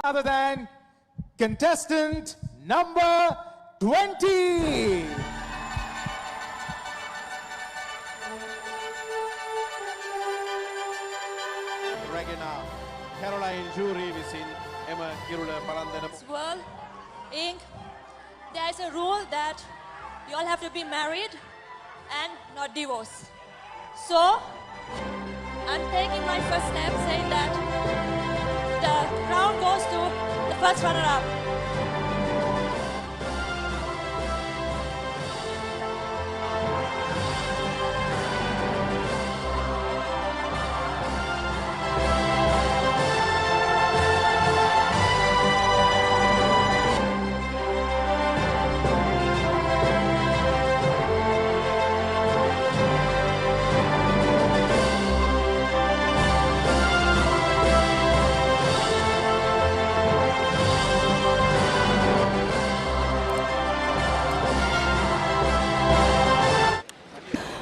other than contestant number 20. Jurie visin Emma Kirula Palandana. World Inc. There is a rule that you all have to be married and not divorced. So I'm taking my first step saying that the crown goes to the first runner-up.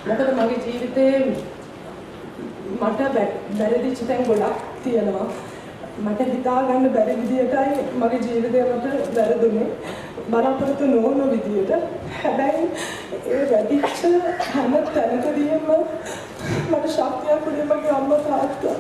මොකද මගේ ජීවිතේ මට බැරිදිච්ච තැන් ගොඩක් තියෙනවා. මට හිතා ගන්න බැරි විදියටයි මගේ ජීවිතය මට වැරදුනේ. බලාපොරොත්තු නොවන විදියට. හැබැයි ඒ වැඩිච්ච හැම තැනකදීම මට ශක්තියක් උනේ මගේ අම්මා තාත්තා.